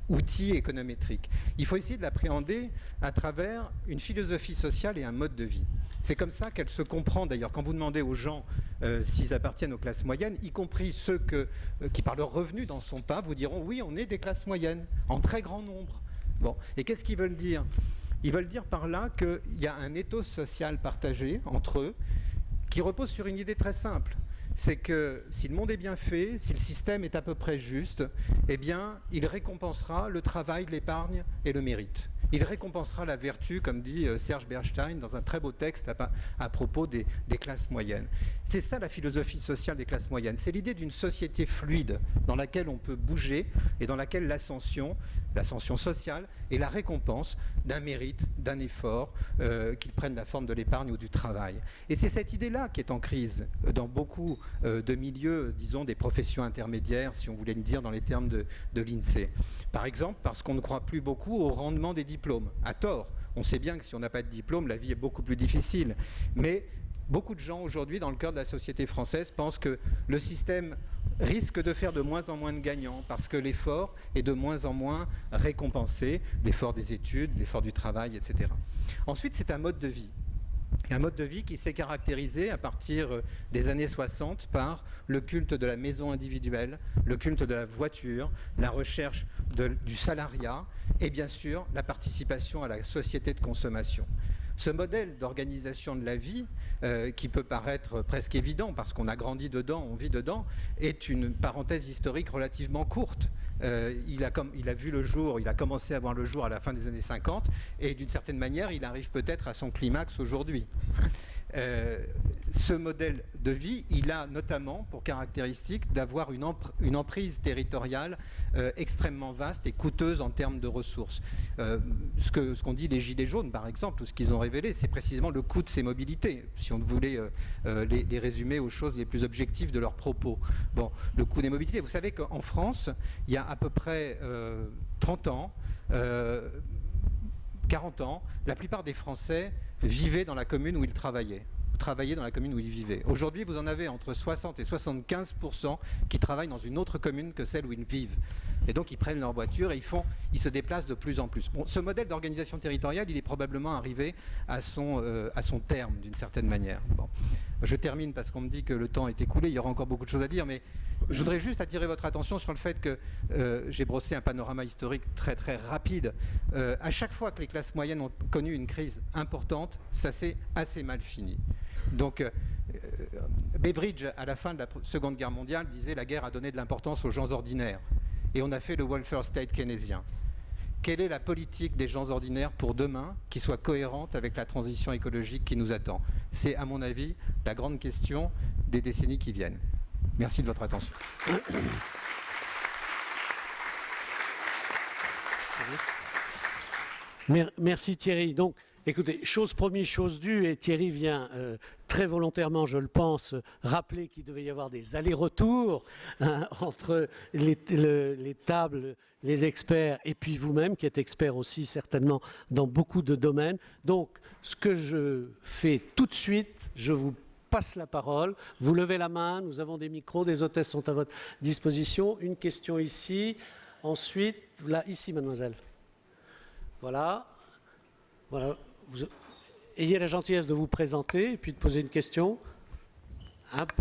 outil économétrique. Il faut essayer de l'appréhender à travers une philosophie sociale et un mode de vie. C'est comme ça qu'elle se comprend d'ailleurs. Quand vous demandez aux gens s'ils appartiennent aux classes moyennes, y compris ceux qui par leurs revenus n'en sont pas, vous diront oui, on est des classes moyennes, en très grand nombre. Bon. Et qu'est-ce qu'ils veulent dire? Ils veulent dire par là qu'il y a un ethos social partagé entre eux qui repose sur une idée très simple. C'est que si le monde est bien fait, si le système est à peu près juste, eh bien, il récompensera le travail, l'épargne et le mérite. Il récompensera la vertu, comme dit Serge Bernstein dans un très beau texte à propos des classes moyennes. C'est ça la philosophie sociale des classes moyennes. C'est l'idée d'une société fluide dans laquelle on peut bouger et dans laquelle l'ascension sociale est la récompense d'un mérite, d'un effort, qu'ils prennent la forme de l'épargne ou du travail. Et c'est cette idée-là qui est en crise dans beaucoup de milieux, disons, des professions intermédiaires, si on voulait le dire dans les termes de l'INSEE. Par exemple, parce qu'on ne croit plus beaucoup au rendement des diplômes, à tort. On sait bien que si on n'a pas de diplôme, la vie est beaucoup plus difficile. Mais beaucoup de gens aujourd'hui, dans le cœur de la société française, pensent que le système risque de faire de moins en moins de gagnants parce que l'effort est de moins en moins récompensé, l'effort des études, l'effort du travail, etc. Ensuite, c'est un mode de vie. Un mode de vie qui s'est caractérisé à partir des années 60 par le culte de la maison individuelle, le culte de la voiture, la recherche du salariat et bien sûr la participation à la société de consommation. Ce modèle d'organisation de la vie, qui peut paraître presque évident parce qu'on a grandi dedans, on vit dedans, est une parenthèse historique relativement courte. Il a vu le jour, il a commencé à voir le jour à la fin des années 50 et d'une certaine manière, il arrive peut-être à son climax aujourd'hui. Ce modèle de vie, il a notamment pour caractéristique d'avoir une emprise territoriale extrêmement vaste et coûteuse en termes de ressources. Ce qu'ont dit les Gilets jaunes, par exemple, ou ce qu'ils ont révélé, c'est précisément le coût de ces mobilités, si on voulait les résumer aux choses les plus objectives de leurs propos. Bon, le coût des mobilités. Vous savez qu'en France, il y a à peu près 30 ans, 40 ans, la plupart des Français vivaient dans la commune où ils travaillaient dans la commune où ils vivaient. Aujourd'hui, vous en avez entre 60 et 75% qui travaillent dans une autre commune que celle où ils vivent. Et donc, ils prennent leur voiture et ils se déplacent de plus en plus. Bon, ce modèle d'organisation territoriale, il est probablement arrivé à son terme, d'une certaine manière. Bon. Je termine parce qu'on me dit que le temps est écoulé, il y aura encore beaucoup de choses à dire, mais je voudrais juste attirer votre attention sur le fait que j'ai brossé un panorama historique très très rapide. À chaque fois que les classes moyennes ont connu une crise importante, ça s'est assez mal fini. Donc, Beveridge, à la fin de la Seconde Guerre mondiale, disait « la guerre a donné de l'importance aux gens ordinaires ». Et on a fait le welfare state keynésien. Quelle est la politique des gens ordinaires pour demain qui soit cohérente avec la transition écologique qui nous attend? C'est, à mon avis, la grande question des décennies qui viennent. Merci de votre attention. Merci Thierry. Donc, Écoutez, chose promise, chose due, et Thierry vient très volontairement, je le pense, rappeler qu'il devait y avoir des allers-retours hein, entre les tables, les experts, et puis vous-même, qui êtes expert aussi certainement dans beaucoup de domaines. Donc, ce que je fais tout de suite, je vous passe la parole, vous levez la main, nous avons des micros, des hôtesses sont à votre disposition. Une question ici, ensuite, là, ici, mademoiselle. Voilà. Voilà. Ayez la gentillesse de vous présenter et puis de poser une question.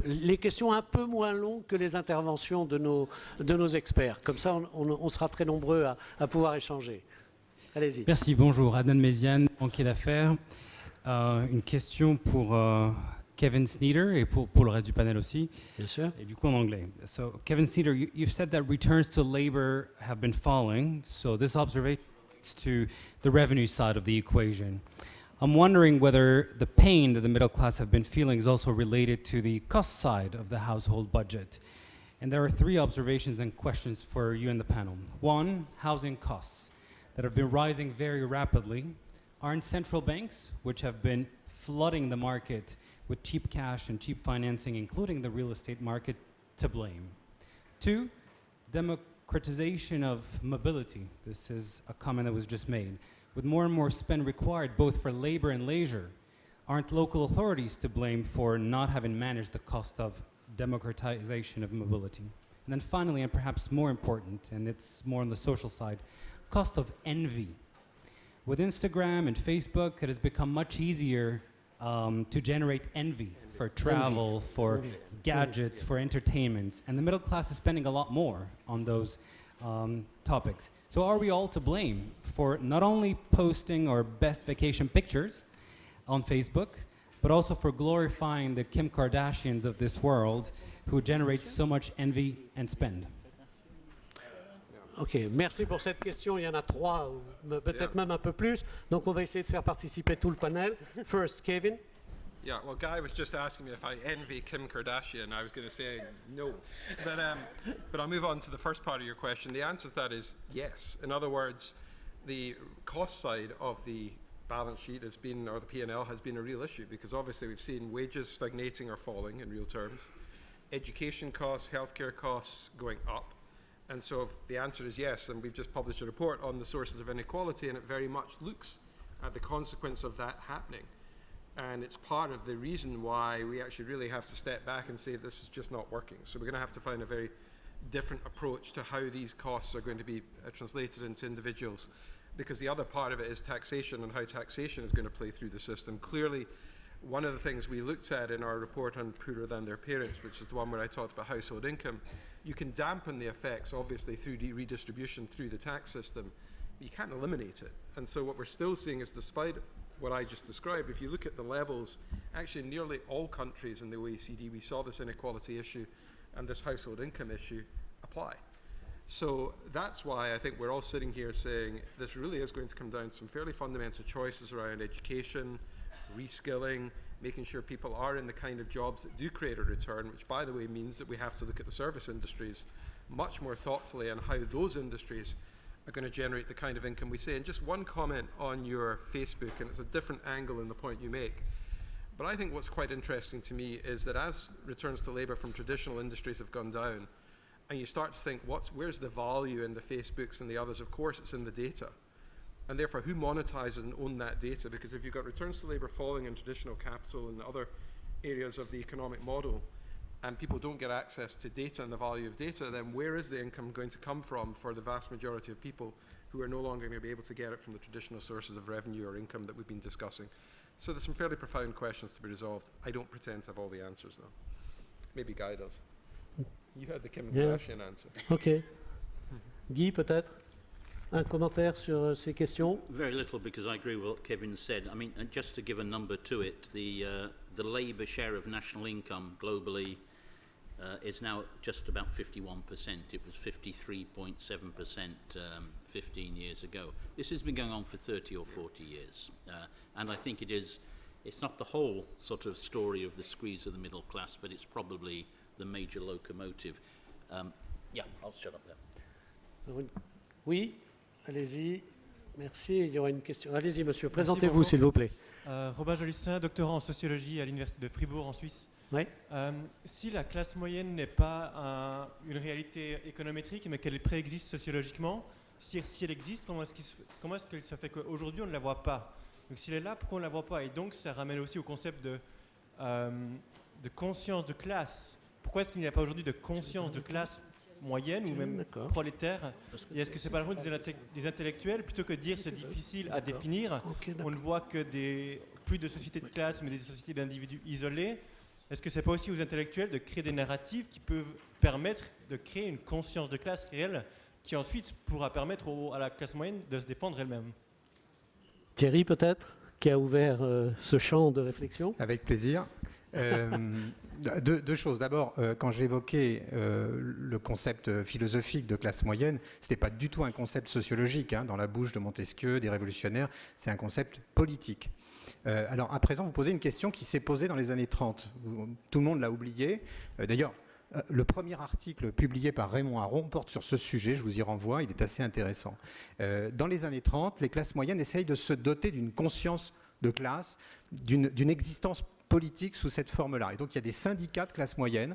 Les questions un peu moins longues que les interventions de nos experts. Comme ça, on sera très nombreux à pouvoir échanger. Allez-y. Merci, bonjour. Adnan Méziane, banquier d'affaires. Une question pour Kevin Sneeder et pour le reste du panel aussi. Bien sûr. Et du coup en anglais. So, Kevin Sneeder, you've said that returns to labor have been falling. So this observation relates to the revenue side of the equation. I'm wondering whether the pain that the middle class have been feeling is also related to the cost side of the household budget. And there are three observations and questions for you and the panel. One, housing costs that have been rising very rapidly. Aren't central banks, which have been flooding the market with cheap cash and cheap financing, including the real estate market, to blame? Two, democratization of mobility. This is a comment that was just made. With more and more spend required both for labor and leisure, aren't local authorities to blame for not having managed the cost of democratization of mobility? And then finally, and perhaps more important, and it's more on the social side, cost of envy. With Instagram and Facebook, it has become much easier to generate envy for travel, for gadgets, for entertainment. And the middle class is spending a lot more on those topics. So are we all to blame for not only posting our best vacation pictures on Facebook, but also for glorifying the Kim Kardashians of this world who generate so much envy and spend? Ok, merci pour cette question. Il y en a trois, ou peut-être même un peu plus. Donc on va essayer de faire participer tout le panel. First, Kevin. Yeah, well, Guy was just asking me if I envy Kim Kardashian. I was going to say no. But I'll move on to the first part of your question. The answer to that is yes. In other words, the cost side of the balance sheet has been, or the P&L has been a real issue because obviously we've seen wages stagnating or falling in real terms, education costs, healthcare costs going up. And so the answer is yes, and we've just published a report on the sources of inequality, and it very much looks at the consequence of that happening. And it's part of the reason why we actually really have to step back and say this is just not working. So we're going to have to find a very different approach to how these costs are going to be translated into individuals, because the other part of it is taxation and how taxation is going to play through the system. Clearly, one of the things we looked at in our report on Poorer Than Their Parents, which is the one where I talked about household income, you can dampen the effects, obviously, through redistribution through the tax system, but you can't eliminate it. And so what we're still seeing is, despite what I just described, if you look at the levels, actually in nearly all countries in the OECD, we saw this inequality issue and this household income issue apply. So that's why I think we're all sitting here saying this really is going to come down to some fairly fundamental choices around education, reskilling, making sure people are in the kind of jobs that do create a return, which by the way means that we have to look at the service industries much more thoughtfully and how those industries are going to generate the kind of income we say. And just one comment on your Facebook, and it's a different angle in the point you make. But I think what's quite interesting to me is that as returns to labour from traditional industries have gone down, and you start to think, where's the value in the Facebooks and the others? Of course, it's in the data. And therefore, who monetizes and owns that data? Because if you've got returns to labour falling in traditional capital and other areas of the economic model, and people don't get access to data and the value of data, then where is the income going to come from for the vast majority of people who are no longer going to be able to get it from the traditional sources of revenue or income that we've been discussing? So there's some fairly profound questions to be resolved. I don't pretend to have all the answers, though. Maybe Guy does. You had the Kim Kardashian answer. Ok. Guy, peut-être un commentaire sur ces questions? Very little, because I agree with what Kevin said. I mean, and just to give a number to it, the labour share of national income globally is now just about 51%. It was 53.7% 15 years ago. This has been going on for 30 or 40 years. And I think it's not the whole sort of story of the squeeze of the middle class, but it's probably the major locomotive. Yeah, I'll shut up there. Oui, allez-y. Merci. Il y aura une question. Allez-y, monsieur. Présentez-vous, bonjour. s'il vous plaît. Robin Jolicin, doctorant en sociologie à l'Université de Fribourg en Suisse. Oui. Si la classe moyenne n'est pas une réalité économétrique, mais qu'elle préexiste sociologiquement, si elle existe, comment est-ce que ça fait qu'aujourd'hui on ne la voit pas? Donc s'il est là, pourquoi on ne la voit pas? Et donc ça ramène aussi au concept de conscience de classe. Pourquoi est-ce qu'il n'y a pas aujourd'hui de conscience de classe moyenne ou même prolétaire? Et est-ce que c'est pas le rôle des intellectuels, plutôt que de dire c'est difficile à définir, on ne voit que plus de sociétés de classe mais des sociétés d'individus isolés? Est-ce que c'est pas aussi aux intellectuels de créer des narratifs qui peuvent permettre de créer une conscience de classe réelle qui ensuite pourra permettre à la classe moyenne de se défendre elle-même? Thierry, peut-être, qui a ouvert ce champ de réflexion. Avec plaisir. Deux choses. D'abord, quand j'évoquais le concept philosophique de classe moyenne, ce n'était pas du tout un concept sociologique, hein, dans la bouche de Montesquieu, des révolutionnaires, c'est un concept politique. Alors à présent, vous posez une question qui s'est posée dans les années 30. Tout le monde l'a oublié. D'ailleurs, le premier article publié par Raymond Aron porte sur ce sujet, je vous y renvoie, il est assez intéressant. Dans les années 30, les classes moyennes essayent de se doter d'une conscience de classe, d'une existence politique sous cette forme-là. Et donc il y a des syndicats de classe moyenne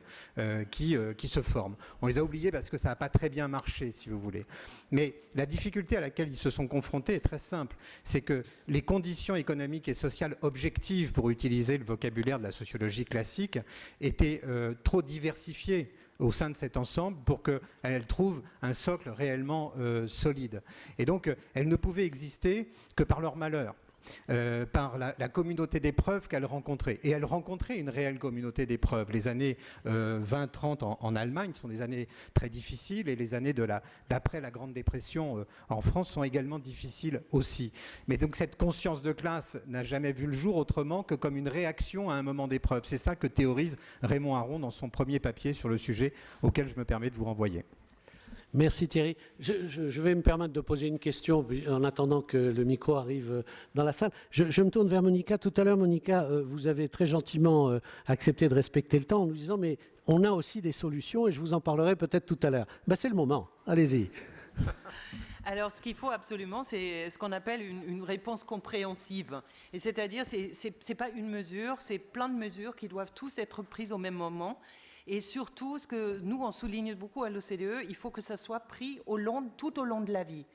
qui se forment. On les a oubliés parce que ça n'a pas très bien marché, si vous voulez. Mais la difficulté à laquelle ils se sont confrontés est très simple. C'est que les conditions économiques et sociales objectives, pour utiliser le vocabulaire de la sociologie classique, étaient trop diversifiées au sein de cet ensemble pour qu'elles trouvent un socle réellement solide. Et donc elles ne pouvaient exister que par leur malheur. Par la communauté d'épreuves qu'elle rencontrait. Et elle rencontrait une réelle communauté d'épreuves. Les années 20-30 en Allemagne sont des années très difficiles, et les années d'après la Grande Dépression en France sont également difficiles aussi. Mais donc cette conscience de classe n'a jamais vu le jour autrement que comme une réaction à un moment d'épreuve. C'est ça que théorise Raymond Aron dans son premier papier sur le sujet, auquel je me permets de vous renvoyer. Merci Thierry. Je vais me permettre de poser une question en attendant que le micro arrive dans la salle. Je me tourne vers Monica. Tout à l'heure, Monica, vous avez très gentiment accepté de respecter le temps en nous disant mais on a aussi des solutions et je vous en parlerai peut-être tout à l'heure. Ben, c'est le moment. Allez-y. Alors, ce qu'il faut absolument, c'est ce qu'on appelle une réponse compréhensive. Et c'est-à-dire, c'est pas une mesure, c'est plein de mesures qui doivent tous être prises au même moment. Et surtout, ce que nous, on souligne beaucoup à l'OCDE, il faut que ça soit pris tout au long de la vie.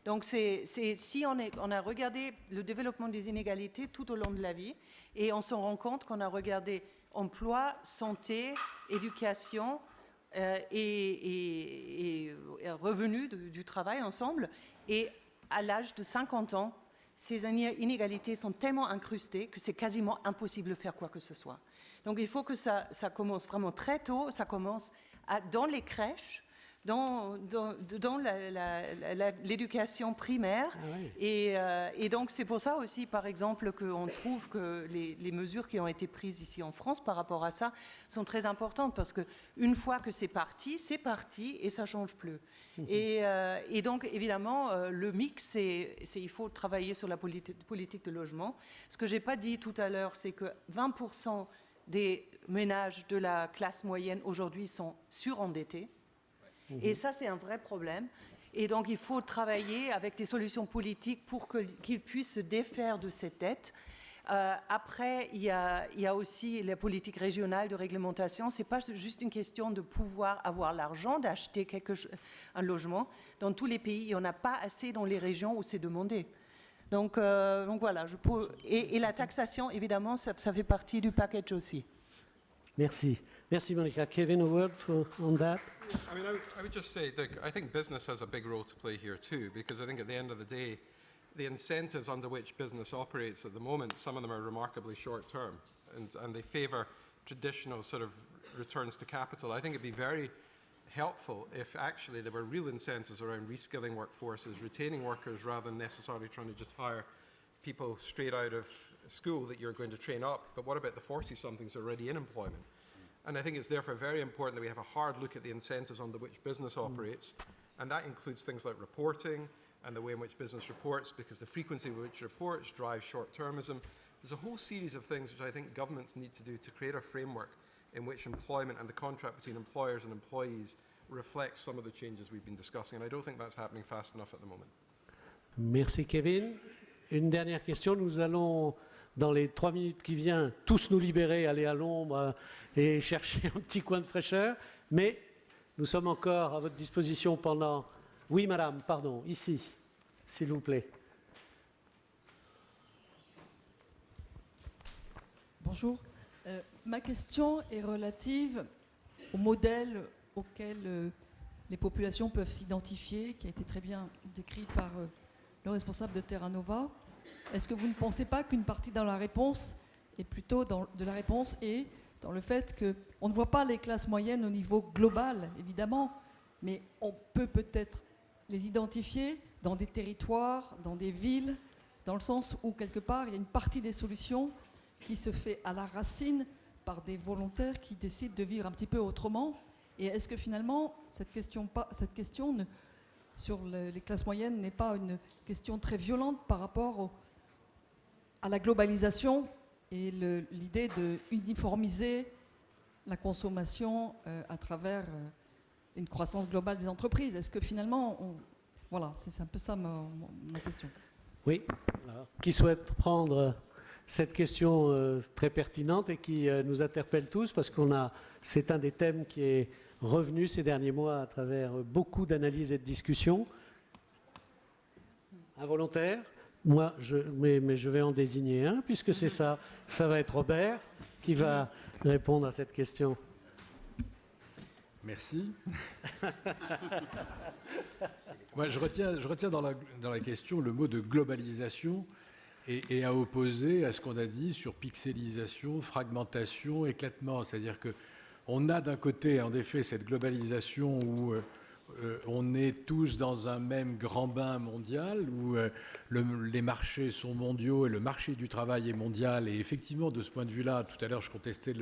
Donc, si on a regardé le développement des inégalités tout au long de la vie, et on se rend compte qu'on a regardé emploi, santé, éducation et revenus du travail ensemble, et à l'âge de 50 ans, ces inégalités sont tellement incrustées que c'est quasiment impossible de faire quoi que ce soit. Donc il faut que ça commence vraiment très tôt, ça commence dans les crèches, dans l'éducation primaire. Ah oui. Et donc c'est pour ça aussi, par exemple, qu'on trouve que les mesures qui ont été prises ici en France par rapport à ça sont très importantes, parce qu'une fois que c'est parti et ça ne change plus. Et donc évidemment, le mix, il faut travailler sur la politique de logement. Ce que je n'ai pas dit tout à l'heure, c'est que 20% des ménages de la classe moyenne aujourd'hui sont surendettés. Et ça, c'est un vrai problème. Et donc, il faut travailler avec des solutions politiques pour qu'ils puissent se défaire de cette dette. Après, il y a aussi la politique régionale de réglementation. Ce n'est pas juste une question de pouvoir avoir l'argent d'acheter un logement. Dans tous les pays, il n'y en a pas assez dans les régions où c'est demandé. Donc voilà. Et la taxation, évidemment, ça fait partie du package aussi. Merci. Merci, Monica. Kevin, a word on that? I mean, I would just say, look, I think business has a big role to play here too, because I think at the end of the day, the incentives under which business operates at the moment, some of them are remarkably short term, and they favour traditional sort of returns to capital. I think it'd be very helpful if actually there were real incentives around reskilling workforces, retaining workers rather than necessarily trying to just hire people straight out of school that you're going to train up. But what about the 40-somethings already in employment? And I think it's therefore very important that we have a hard look at the incentives under which business operates, and that includes things like reporting and the way in which business reports, because the frequency with which reports drives short-termism. There's a whole series of things which I think governments need to do to create a framework in which employment and the contract between employers and employees reflects some of the changes we've been discussing, and I don't think that's happening fast enough at the moment. Merci Kevin. Une dernière question. Nous allons, dans les 3 minutes qui viennent, tous nous libérer, aller à l'ombre et chercher un petit coin de fraîcheur. Mais nous sommes encore à votre disposition pendant... Oui, madame, pardon, ici, s'il vous plaît. Bonjour. Ma question est relative au modèle auquel les populations peuvent s'identifier, qui a été très bien décrit par le responsable de Terra Nova. Est-ce que vous ne pensez pas qu'une partie dans la réponse est plutôt de la réponse est dans le fait qu'on ne voit pas les classes moyennes au niveau global, évidemment, mais on peut peut-être les identifier dans des territoires, dans des villes, dans le sens où, quelque part, il y a une partie des solutions qui se fait à la racine par des volontaires qui décident de vivre un petit peu autrement. Et est-ce que finalement, cette question sur les classes moyennes n'est pas une question très violente par rapport à la globalisation et l'idée d'uniformiser la consommation à travers une croissance globale des entreprises? Est-ce que finalement, voilà, c'est un peu ça ma question. Oui. Alors, qui souhaite prendre cette question très pertinente et qui nous interpelle tous, parce c'est un des thèmes qui est revenu ces derniers mois à travers beaucoup d'analyses et de discussions. Un volontaire? Moi, mais je vais en désigner un, puisque c'est ça. Ça va être Robert qui va répondre à cette question. Merci. Moi, je retiens dans la question le mot de globalisation et à opposer à ce qu'on a dit sur pixelisation, fragmentation, éclatement. C'est-à-dire qu'on a d'un côté, en effet, cette globalisation où on est tous dans un même grand bain mondial, où les marchés sont mondiaux et le marché du travail est mondial. Et effectivement, de ce point de vue-là, tout à l'heure, je contestais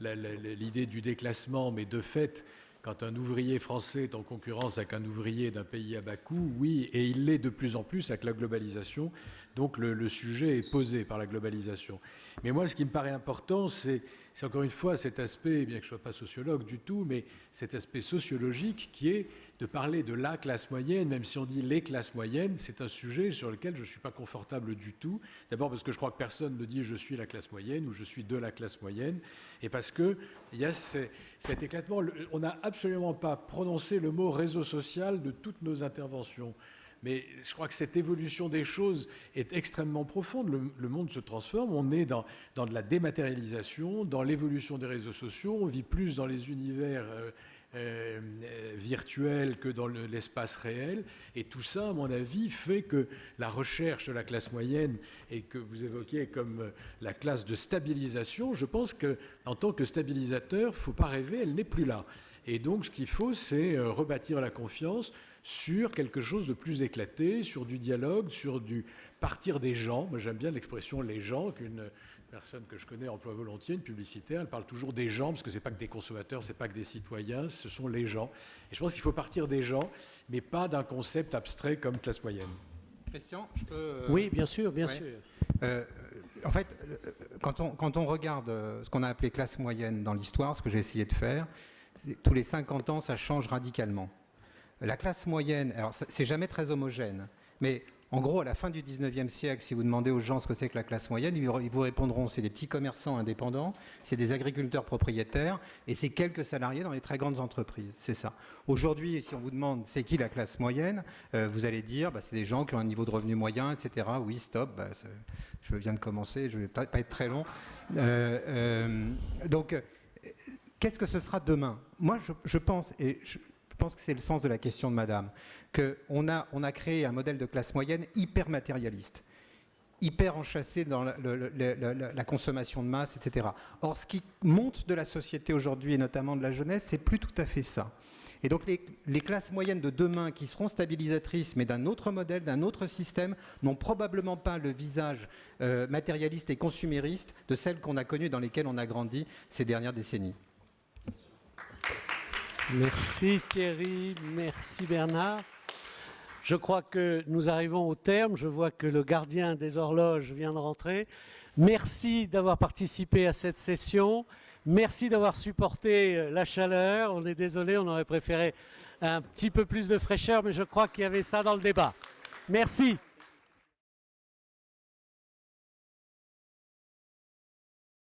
l'idée du déclassement, mais de fait, quand un ouvrier français est en concurrence avec un ouvrier d'un pays à bas coût, oui, et il l'est de plus en plus avec la globalisation. Donc le sujet est posé par la globalisation. Mais moi, ce qui me paraît important, c'est encore une fois cet aspect, bien que je ne sois pas sociologue du tout, mais cet aspect sociologique qui est de parler de la classe moyenne, même si on dit les classes moyennes, c'est un sujet sur lequel je ne suis pas confortable du tout. D'abord parce que je crois que personne ne dit je suis la classe moyenne ou je suis de la classe moyenne, et parce qu'il y a cet éclatement. On n'a absolument pas prononcé le mot réseau social de toutes nos interventions. Mais je crois que cette évolution des choses est extrêmement profonde. Le monde se transforme. On est dans de la dématérialisation, dans l'évolution des réseaux sociaux. On vit plus dans les univers virtuels que dans l'espace réel. Et tout ça, à mon avis, fait que la recherche de la classe moyenne, et que vous évoquiez comme la classe de stabilisation, je pense qu'en tant que stabilisateur, il ne faut pas rêver, elle n'est plus là. Et donc, ce qu'il faut, c'est rebâtir la confiance sur quelque chose de plus éclaté, sur du dialogue, sur du partir des gens. Moi, j'aime bien l'expression « les gens », qu'une personne que je connais emploie volontiers, une publicitaire, elle parle toujours des gens, parce que ce n'est pas que des consommateurs, ce n'est pas que des citoyens, ce sont les gens. Et je pense qu'il faut partir des gens, mais pas d'un concept abstrait comme classe moyenne. Christian, je peux... Oui, bien sûr, bien sûr. En fait, quand on regarde ce qu'on a appelé classe moyenne dans l'histoire, ce que j'ai essayé de faire, tous les 50 ans, ça change radicalement. La classe moyenne, alors c'est jamais très homogène, mais en gros, à la fin du 19e siècle, si vous demandez aux gens ce que c'est que la classe moyenne, ils vous répondront c'est des petits commerçants indépendants, c'est des agriculteurs propriétaires et c'est quelques salariés dans les très grandes entreprises. C'est ça. Aujourd'hui, si on vous demande c'est qui la classe moyenne, vous allez dire c'est des gens qui ont un niveau de revenu moyen, etc. Oui, stop, je viens de commencer, je ne vais pas être très long. Donc, qu'est-ce que ce sera demain? Moi, je pense, et je pense que c'est le sens de la question de madame, qu'on a créé un modèle de classe moyenne hyper matérialiste, hyper enchâssé dans la consommation de masse, etc. Or, ce qui monte de la société aujourd'hui, et notamment de la jeunesse, c'est plus tout à fait ça. Et donc, les classes moyennes de demain, qui seront stabilisatrices, mais d'un autre modèle, d'un autre système, n'ont probablement pas le visage matérialiste et consumériste de celles qu'on a connues, dans lesquelles on a grandi ces dernières décennies. Merci Thierry, merci Bernard. Je crois que nous arrivons au terme. Je vois que le gardien des horloges vient de rentrer. Merci d'avoir participé à cette session. Merci d'avoir supporté la chaleur. On est désolé, on aurait préféré un petit peu plus de fraîcheur, mais je crois qu'il y avait ça dans le débat. Merci.